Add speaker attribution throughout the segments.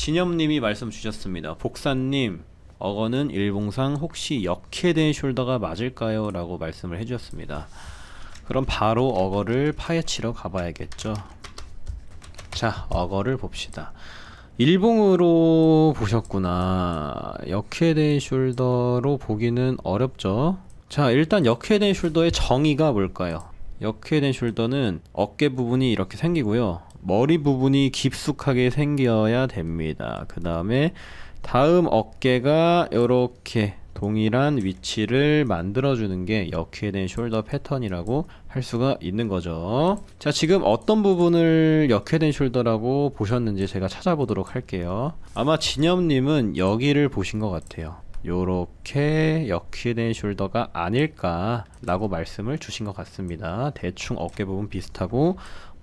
Speaker 1: 진엽님이 말씀 주셨습니다. 복사님, 어거는 일봉상 혹시 역해된 숄더가 맞을까요? 라고 말씀을 해주셨습니다. 그럼 바로 어거를 파헤치러 가봐야겠죠. 자, 어거를 봅시다. 일봉으로 보셨구나. 역해된 숄더로 보기는 어렵죠. 자, 일단 역해된 숄더의 정의가 뭘까요? 역해된 숄더는 어깨 부분이 이렇게 생기고요, 머리 부분이 깊숙하게 생겨야 됩니다. 그 다음에 다음 어깨가 이렇게 동일한 위치를 만들어주는 게 역해된 숄더 패턴이라고 할 수가 있는 거죠. 자, 지금 어떤 부분을 역해된 숄더라고 보셨는지 제가 찾아보도록 할게요. 아마 진엽님은 여기를 보신 것 같아요. 요렇게 역해된 숄더가 아닐까 라고 말씀을 주신 것 같습니다. 대충 어깨 부분 비슷하고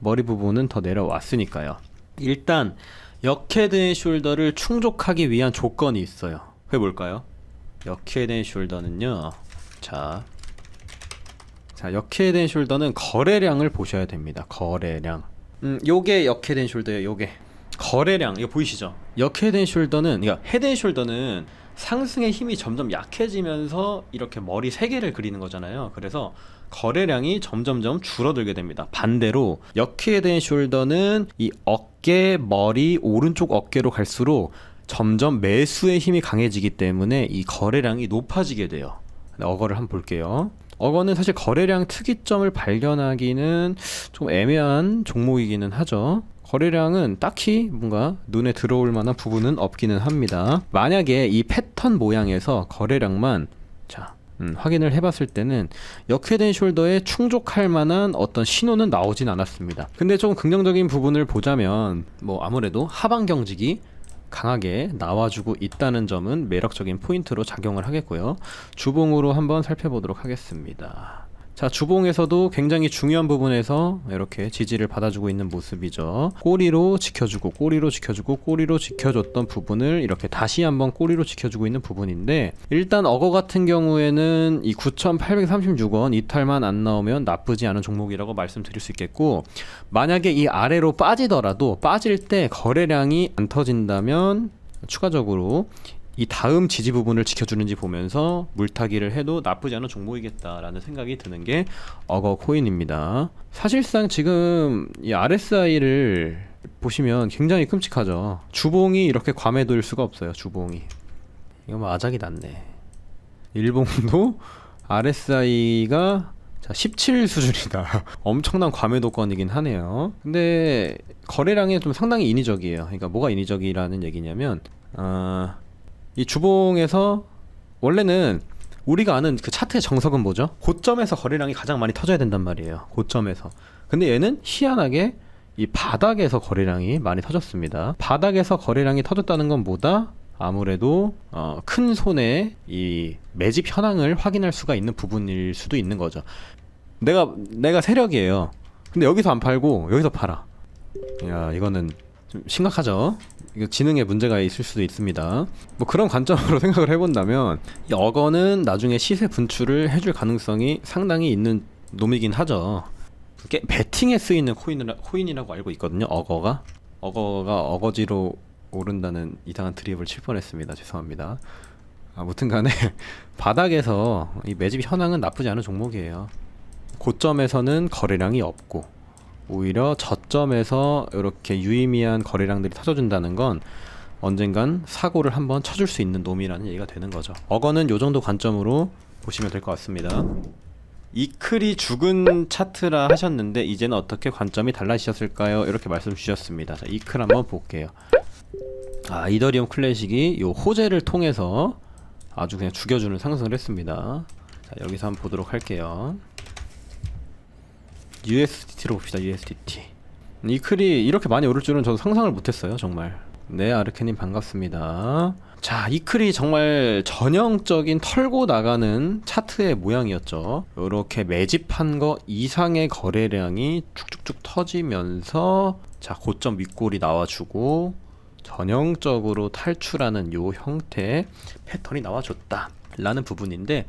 Speaker 1: 머리 부분은 더 내려왔으니까요. 일단 역해된 숄더를 충족하기 위한 조건이 있어요. 그게 뭘까요? 역해된 숄더는요, 자, 역해된 숄더는 거래량을 보셔야 됩니다. 거래량. 요게 역해된 숄더예요. 요게 거래량, 이거 보이시죠? 역해된 숄더는, 그러니까 헤드앤 숄더는 상승의 힘이 점점 약해지면서 이렇게 머리 3개를 그리는 거잖아요. 그래서 거래량이 점점점 줄어들게 됩니다. 반대로 역해된 숄더는 이 어깨, 머리, 오른쪽 어깨로 갈수록 점점 매수의 힘이 강해지기 때문에 이 거래량이 높아지게 돼요. 어거를 한번 볼게요. 어거는 사실 거래량 특이점을 발견하기는 좀 애매한 종목이기는 하죠. 거래량은 딱히 뭔가 눈에 들어올 만한 부분은 없기는 합니다. 만약에 이 패턴 모양에서 거래량만 확인을 해봤을 때는 역해된 숄더에 충족할 만한 어떤 신호는 나오진 않았습니다. 근데 좀 긍정적인 부분을 보자면 뭐 아무래도 하방 경직이 강하게 나와주고 있다는 점은 매력적인 포인트로 작용을 하겠고요. 주봉으로 한번 살펴보도록 하겠습니다. 자, 주봉에서도 굉장히 중요한 부분에서 이렇게 지지를 받아주고 있는 모습이죠. 꼬리로 지켜주고 꼬리로 지켜주고 꼬리로 지켜줬던 부분을 이렇게 다시 한번 꼬리로 지켜주고 있는 부분인데, 일단 어거 같은 경우에는 이 9,836원 이탈만 안 나오면 나쁘지 않은 종목이라고 말씀드릴 수 있겠고, 만약에 이 아래로 빠지더라도 빠질 때 거래량이 안 터진다면 추가적으로 이 다음 지지 부분을 지켜주는지 보면서 물타기를 해도 나쁘지 않은 종목이겠다라는 생각이 드는 게 어거 코인입니다. 사실상 지금 이 RSI를 보시면 굉장히 끔찍하죠. 주봉이 이렇게 과매도일 수가 없어요. 주봉이 이거 뭐 아작이 났네. 일봉도 RSI가 17 수준이다. 엄청난 과매도권이긴 하네요. 근데 거래량이 좀 상당히 인위적이에요. 그러니까 뭐가 인위적이라는 얘기냐면 이 주봉에서 원래는 우리가 아는 그 차트의 정석은 뭐죠? 고점에서 거래량이 가장 많이 터져야 된단 말이에요. 고점에서. 근데 얘는 희한하게 이 바닥에서 거래량이 많이 터졌습니다. 바닥에서 거래량이 터졌다는 건 뭐다? 아무래도 큰 손에 이 매집 현황을 확인할 수가 있는 부분일 수도 있는 거죠. 내가 세력이에요. 근데 여기서 안 팔고 여기서 팔아. 야, 이거는 좀 심각하죠. 이거 지능에 문제가 있을 수도 있습니다. 뭐 그런 관점으로 생각을 해본다면 이 어거는 나중에 시세 분출을 해줄 가능성이 상당히 있는 놈이긴 하죠. 배팅에 쓰이는 코인이라고 알고 있거든요. 어거가 어거지로 오른다는 이상한 드립을 칠 뻔했습니다. 죄송합니다. 아무튼 간에 바닥에서 이 매집 현황은 나쁘지 않은 종목이에요. 고점에서는 거래량이 없고 오히려 저점에서 이렇게 유의미한 거래량들이 터져준다는 건 언젠간 사고를 한번 쳐줄 수 있는 놈이라는 얘기가 되는 거죠. 어거는 요 정도 관점으로 보시면 될 것 같습니다. 이클이 죽은 차트라 하셨는데 이제는 어떻게 관점이 달라지셨을까요? 이렇게 말씀 주셨습니다. 자, 이클 한번 볼게요. 이더리움 클래식이 요 호재를 통해서 아주 그냥 죽여주는 상승을 했습니다. 자, 여기서 한번 보도록 할게요. USDT로 봅시다. USDT. 이클이 이렇게 많이 오를 줄은 저도 상상을 못했어요. 정말. 네, 아르케님 반갑습니다. 자, 이클이 정말 전형적인 털고 나가는 차트의 모양이었죠. 이렇게 매집한 거 이상의 거래량이 쭉쭉쭉 터지면서 자, 고점 윗골이 나와주고 전형적으로 탈출하는 요 형태의 패턴이 나와줬다 라는 부분인데,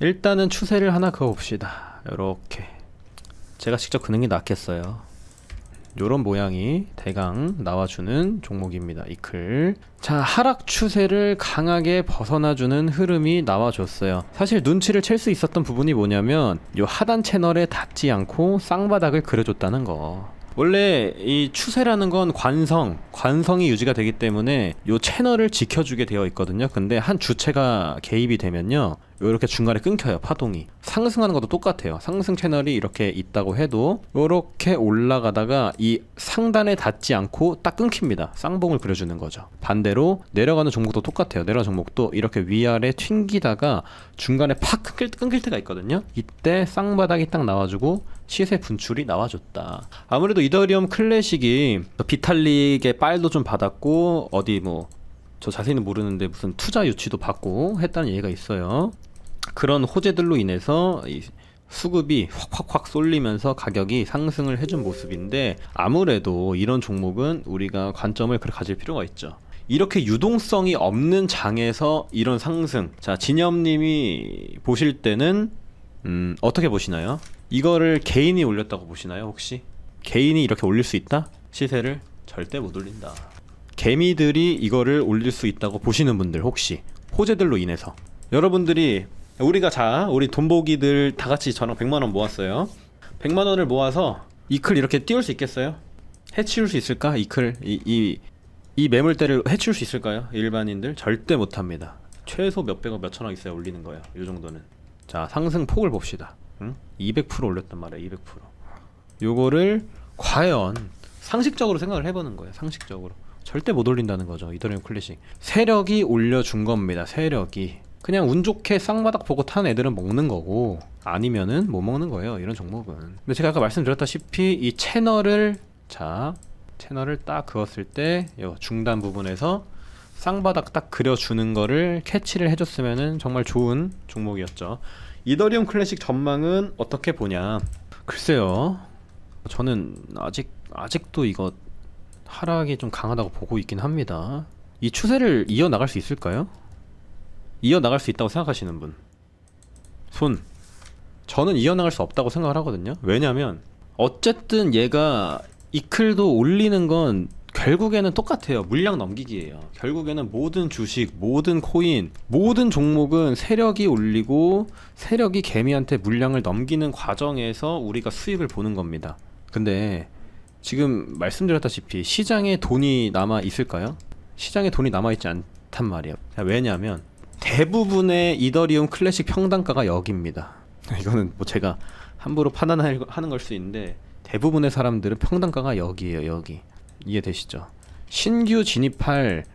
Speaker 1: 일단은 추세를 하나 그어봅시다. 이렇게 제가 직접 그는 게 낫겠어요. 요런 모양이 대강 나와주는 종목입니다. 이클. 자, 하락 추세를 강하게 벗어나주는 흐름이 나와줬어요. 사실 눈치를 챌 수 있었던 부분이 뭐냐면 요 하단 채널에 닿지 않고 쌍바닥을 그려줬다는 거. 원래 이 추세라는 건 관성이 유지가 되기 때문에 요 채널을 지켜주게 되어 있거든요. 근데 한 주체가 개입이 되면요, 요렇게 중간에 끊겨요. 파동이. 상승하는 것도 똑같아요. 상승 채널이 이렇게 있다고 해도 요렇게 올라가다가 이 상단에 닿지 않고 딱 끊깁니다. 쌍봉을 그려주는 거죠. 반대로 내려가는 종목도 똑같아요. 내려가는 종목도 이렇게 위아래 튕기다가 중간에 팍 끊길 때가 있거든요. 이때 쌍바닥이 딱 나와주고 시세 분출이 나와줬다. 아무래도 이더리움 클래식이 비탈릭의 빨도 좀 받았고, 어디 뭐 저 자세히는 모르는데 무슨 투자 유치도 받고 했다는 얘기가 있어요. 그런 호재들로 인해서 이 수급이 확 쏠리면서 가격이 상승을 해준 모습인데, 아무래도 이런 종목은 우리가 관점을 그렇게 가질 필요가 있죠. 이렇게 유동성이 없는 장에서 이런 상승, 자, 진엽님이 보실 때는 어떻게 보시나요? 이거를 개인이 올렸다고 보시나요? 혹시 개인이 이렇게 올릴 수 있다? 시세를 절대 못 올린다. 개미들이 이거를 올릴 수 있다고 보시는 분들, 혹시 호재들로 인해서 여러분들이, 우리 돈보기들 다 같이 저랑 100만원 모았어요. 100만원을 모아서 이클 이렇게 띄울 수 있겠어요? 해치울 수 있을까? 이클 이 매물대를 해치울 수 있을까요? 일반인들 절대 못합니다. 최소 몇백억 몇천억 있어야 올리는 거예요. 이 정도는. 자, 상승 폭을 봅시다. 200% 올렸단 말이에요. 200%. 요거를 과연 상식적으로 생각을 해보는 거예요. 상식적으로 절대 못 올린다는 거죠. 이더리움 클래식 세력이 올려준 겁니다. 세력이 그냥 운 좋게 쌍바닥 보고 탄 애들은 먹는 거고, 아니면은 못 먹는 거예요. 이런 종목은. 근데 제가 아까 말씀드렸다시피 이 채널을 딱 그었을 때 요 중단 부분에서 쌍바닥 딱 그려주는 거를 캐치를 해줬으면은 정말 좋은 종목이었죠. 이더리움 클래식 전망은 어떻게 보냐? 글쎄요, 저는 아직도 이거 하락이 좀 강하다고 보고 있긴 합니다. 이 추세를 이어나갈 수 있을까요? 이어나갈 수 있다고 생각하시는 분 저는 이어나갈 수 없다고 생각을 하거든요. 왜냐면 어쨌든 얘가 이클도 올리는 건 결국에는 똑같아요. 물량 넘기기예요. 결국에는 모든 주식, 모든 코인, 모든 종목은 세력이 올리고 세력이 개미한테 물량을 넘기는 과정에서 우리가 수익을 보는 겁니다. 근데 지금 말씀드렸다시피 시장에 돈이 남아 있을까요? 시장에 돈이 남아 있지 않단 말이에요. 왜냐하면 대부분의 이더리움 클래식 평단가가 여기입니다. 이거는 뭐 제가 함부로 판단하는 걸 수 있는데, 대부분의 사람들은 평단가가 여기예요. 여기. 이해되시죠? 신규 진입할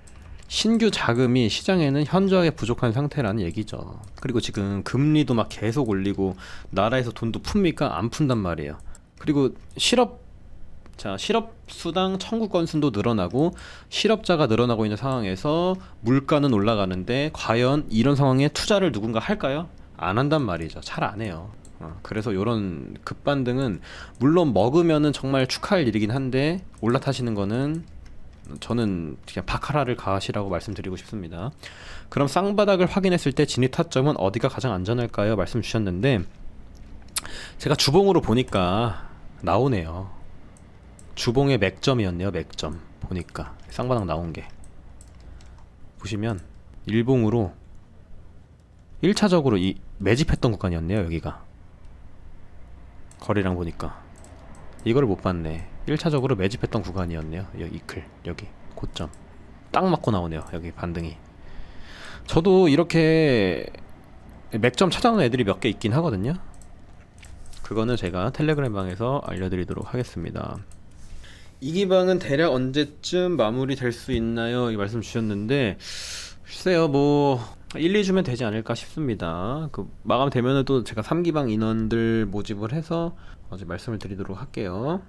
Speaker 1: 신규 자금이 시장에는 현저하게 부족한 상태라는 얘기죠. 그리고 지금 금리도 막 계속 올리고 나라에서 돈도 풉니까? 안 푼단 말이에요. 그리고 실업수당 청구 건수도 늘어나고 실업자가 늘어나고 있는 상황에서 물가는 올라가는데, 과연 이런 상황에 투자를 누군가 할까요? 안 한단 말이죠. 잘 안 해요. 그래서 이런 급반등은 물론 먹으면은 정말 축하할 일이긴 한데, 올라타시는 거는 저는 그냥 바카라를 가시라고 말씀드리고 싶습니다. 그럼 쌍바닥을 확인했을 때 진입 타점은 어디가 가장 안전할까요? 말씀 주셨는데, 제가 주봉으로 보니까 나오네요. 주봉의 맥점이었네요. 맥점 보니까 쌍바닥 나온 게 보시면 일봉으로 1차적으로 이 매집했던 구간이었네요. 여기가 거래량 보니까 이거를 못 봤네. 1차적으로 매집했던 구간이었네요. 여기 이클, 여기 고점 딱 맞고 나오네요. 여기 반등이. 저도 이렇게 맥점 찾아오는 애들이 몇 개 있긴 하거든요. 그거는 제가 텔레그램 방에서 알려드리도록 하겠습니다. 이 기방은 대략 언제쯤 마무리 될 수 있나요? 이 말씀 주셨는데, 글쎄요, 뭐 1, 2주면 되지 않을까 싶습니다. 그 마감 되면은 또 제가 3기방 인원들 모집을 해서 어제 말씀을 드리도록 할게요.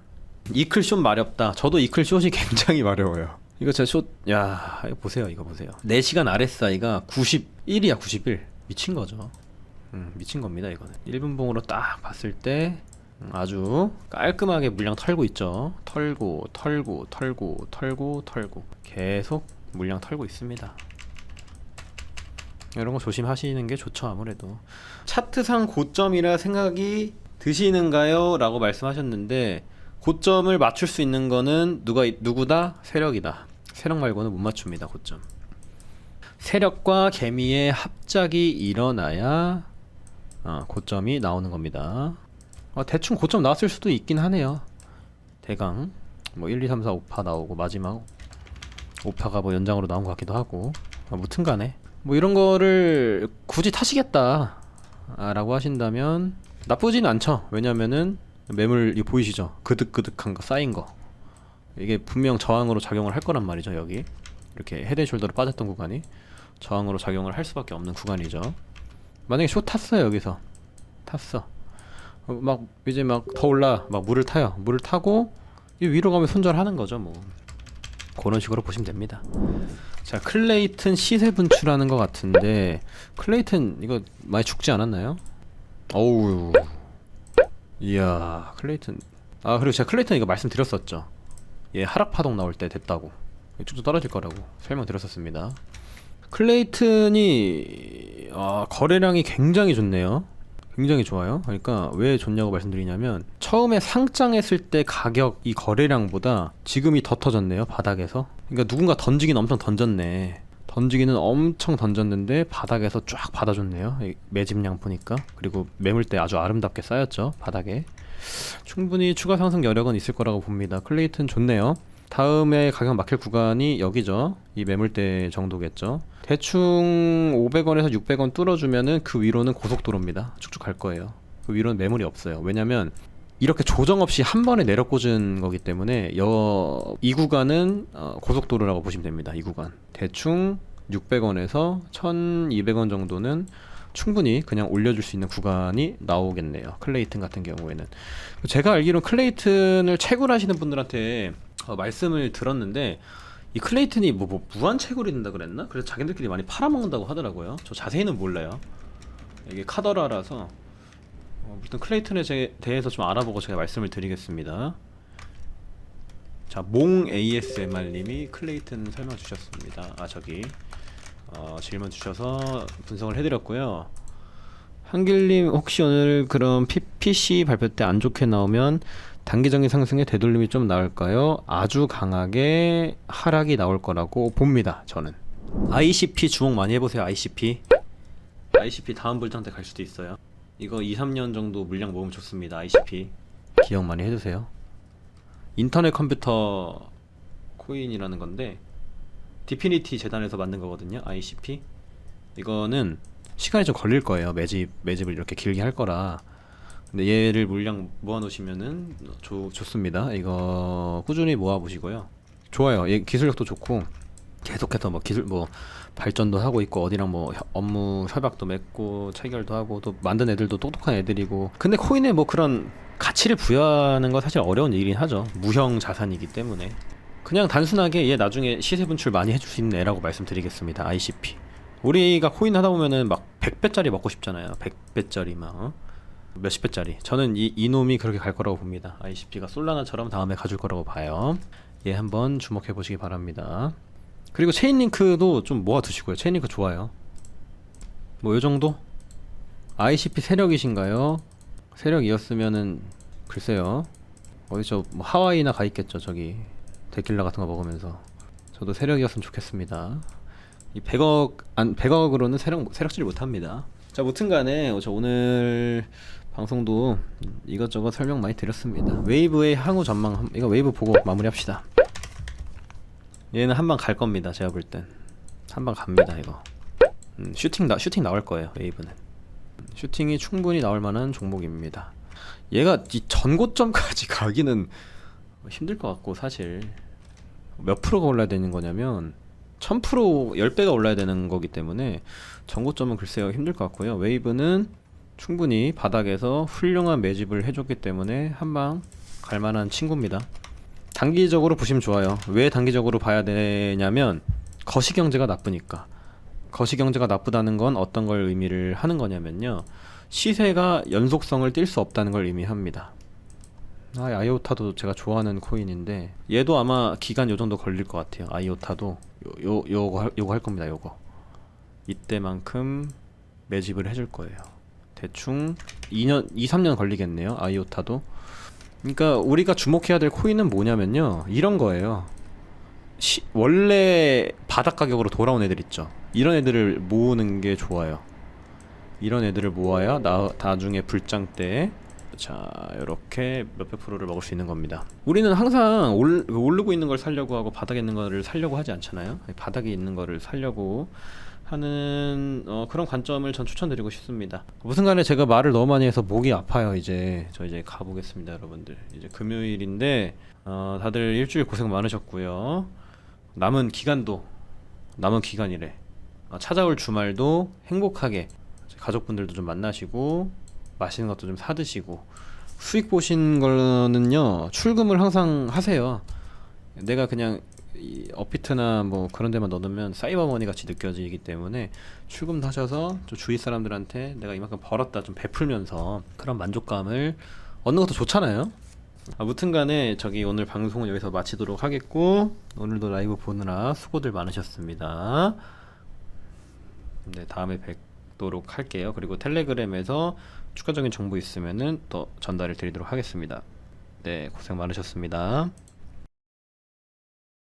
Speaker 1: 이클숏 마렵다. 저도 이클숏이 굉장히 마려워요. 이거 제 숏, 야, 이거 보세요. 이거 보세요. 4시간 RSI가 91이야. 91. 미친 거죠. 미친 겁니다. 이거는 1분봉으로 딱 봤을 때 아주 깔끔하게 물량 털고 있죠. 털고 계속 물량 털고 있습니다. 이런 거 조심하시는 게 좋죠. 아무래도 차트상 고점이라 생각이 드시는가요? 라고 말씀하셨는데, 고점을 맞출 수 있는 거는 누구다? 세력이다. 세력 말고는 못 맞춥니다. 고점. 세력과 개미의 합작이 일어나야 고점이 나오는 겁니다. 대충 고점 나왔을 수도 있긴 하네요. 대강 뭐 1, 2, 3, 4, 5파 나오고 마지막 5파가 뭐 연장으로 나온 것 같기도 하고 무튼간에 뭐 이런 거를 굳이 타시겠다 라고 하신다면 나쁘진 않죠. 왜냐면은 매물 이 보이시죠? 그득그득한 거 쌓인 거 이게 분명 저항으로 작용을 할 거란 말이죠. 여기 이렇게 헤드앤숄더로 빠졌던 구간이 저항으로 작용을 할 수밖에 없는 구간이죠. 만약에 숏 탔어요. 여기서 탔어. 막 이제 막 더 올라 막 물을 타요. 물을 타고 이 위로 가면 손절하는 거죠. 뭐 그런 식으로 보시면 됩니다. 자, 클레이튼 시세 분출하는 것 같은데 클레이튼 이거 많이 죽지 않았나요? 어우, 이야 클레이튼. 그리고 제가 클레이튼 이거 말씀드렸었죠. 얘 하락 파동 나올 때 됐다고, 쭉쭉 떨어질 거라고 설명드렸었습니다. 클레이튼이 거래량이 굉장히 좋네요. 굉장히 좋아요. 그러니까 왜 좋냐고 말씀드리냐면 처음에 상장했을 때 가격 이 거래량보다 지금이 더 터졌네요. 바닥에서. 그러니까 누군가 던지기는 엄청 던졌네. 던지기는 엄청 던졌는데 바닥에서 쫙 받아줬네요. 매집량 보니까. 그리고 매물대 아주 아름답게 쌓였죠. 바닥에. 충분히 추가 상승 여력은 있을 거라고 봅니다. 클레이튼 좋네요. 다음에 가격 막힐 구간이 여기죠. 이 매물대 정도겠죠. 대충 500원에서 600원 뚫어주면은 그 위로는 고속도로입니다. 쭉쭉 갈 거예요. 그 위로는 매물이 없어요. 왜냐면 이렇게 조정 없이 한 번에 내려 꽂은 거기 때문에 이 구간은 고속도로라고 보시면 됩니다. 이 구간 대충 600원에서 1200원 정도는 충분히 그냥 올려줄 수 있는 구간이 나오겠네요. 클레이튼 같은 경우에는. 제가 알기로는 클레이튼을 채굴 하시는 분들한테 말씀을 들었는데 이 클레이튼이 뭐 무한 채굴이 된다 그랬나? 그래서 자기들끼리 많이 팔아먹는다고 하더라고요. 저 자세히는 몰라요. 이게 카더라라서 일단 클레이튼에 대해서 좀 알아보고 제가 말씀을 드리겠습니다. 자, 몽 ASMR님이 클레이튼 설명 주셨습니다. 질문 주셔서 분석을 해드렸고요. 한길님 혹시 오늘 그럼 PC 발표 때 안 좋게 나오면 단기적인 상승에 되돌림이 좀 나올까요? 아주 강하게 하락이 나올 거라고 봅니다. 저는 ICP 주목 많이 해보세요. ICP 다음 불장 때 갈 수도 있어요. 이거 2, 3년 정도 물량 모으면 좋습니다. ICP 기억 많이 해두세요. 인터넷 컴퓨터 코인이라는 건데 디피니티 재단에서 만든 거거든요. ICP 이거는 시간이 좀 걸릴 거예요. 매집을 이렇게 길게 할 거라. 근데 얘를 물량 모아 놓으시면은 좋습니다. 이거 꾸준히 모아 보시고요. 좋아요. 얘 기술력도 좋고 계속해서 뭐 기술 발전도 하고 있고 어디랑 뭐 업무 협약도 맺고 체결도 하고 또 만든 애들도 똑똑한 애들이고. 근데 코인에 뭐 그런 가치를 부여하는 건 사실 어려운 일이긴 하죠. 무형 자산이기 때문에. 그냥 단순하게 얘 나중에 시세 분출 많이 해줄 수 있는 애라고 말씀드리겠습니다. ICP. 우리가 코인 하다 보면은 막 100배짜리 먹고 싶잖아요. 100배짜리 막 몇십 배짜리. 저는 이놈이 그렇게 갈 거라고 봅니다. ICP가 솔라나처럼 다음에 가줄 거라고 봐요. 얘 한번 주목해 보시기 바랍니다. 그리고 체인링크도 좀 모아 두시고요. 체인링크 좋아요. 뭐 요정도? ICP 세력이신가요? 세력이었으면은 글쎄요. 어디서 뭐 하와이나 가 있겠죠. 저기 데킬라 같은 거 먹으면서. 저도 세력이었으면 좋겠습니다. 이 100억으로는 세력질 못합니다. 자, 무튼간에 저 오늘 방송도 이것저것 설명 많이 드렸습니다. 웨이브의 향후 전망, 이거 웨이브 보고 마무리합시다. 얘는 한 방 갈 겁니다. 제가 볼 땐 한 방 갑니다. 이거 슈팅 나올 거예요. 웨이브는 슈팅이 충분히 나올 만한 종목입니다. 얘가 이 전고점까지 가기는 힘들 것 같고, 사실 몇 프로가 올라야 되는 거냐면 1000% 10배가 올라야 되는 거기 때문에 전고점은 글쎄요 힘들 것 같고요. 웨이브는 충분히 바닥에서 훌륭한 매집을 해줬기 때문에 한방 갈만한 친구입니다. 단기적으로 보시면 좋아요. 왜 단기적으로 봐야 되냐면 거시경제가 나쁘니까. 거시경제가 나쁘다는 건 어떤 걸 의미를 하는 거냐면요, 시세가 연속성을 띌 수 없다는 걸 의미합니다. 아이오타도 제가 좋아하는 코인인데 얘도 아마 기간 요정도 걸릴 것 같아요. 아이오타도 요거 할 겁니다. 요거 이때만큼 매집을 해줄 거예요. 대충 2, 3년 걸리겠네요. 아이오타도 그러니까 우리가 주목해야 될 코인은 뭐냐면요, 이런 거예요. 원래 바닥 가격으로 돌아온 애들 있죠. 이런 애들을 모으는 게 좋아요. 이런 애들을 모아야 나중에 불장 때 자 이렇게 몇백 프로를 먹을 수 있는 겁니다. 우리는 항상 오르고 있는 걸 살려고 하고 바닥에 있는 거를 살려고 하지 않잖아요. 바닥에 있는 거를 살려고 하는 그런 관점을 전 추천드리고 싶습니다. 무슨 간에 제가 말을 너무 많이 해서 목이 아파요. 저 이제 가보겠습니다, 여러분들. 이제 금요일인데 다들 일주일 고생 많으셨고요. 남은 기간이래. 찾아올 주말도 행복하게 가족분들도 좀 만나시고 맛있는 것도 좀 사드시고, 수익 보신 거는요 출금을 항상 하세요. 내가 그냥 이 업비트나 뭐 그런 데만 넣으면 사이버머니 같이 느껴지기 때문에 출금도 하셔서 좀 주위 사람들한테 내가 이만큼 벌었다 좀 베풀면서 그런 만족감을 얻는 것도 좋잖아요. 아무튼 간에 저기 오늘 방송은 여기서 마치도록 하겠고, 오늘도 라이브 보느라 수고들 많으셨습니다. 네, 다음에 뵙도록 할게요. 그리고 텔레그램에서 추가적인 정보 있으면은 또 전달을 드리도록 하겠습니다. 네, 고생 많으셨습니다.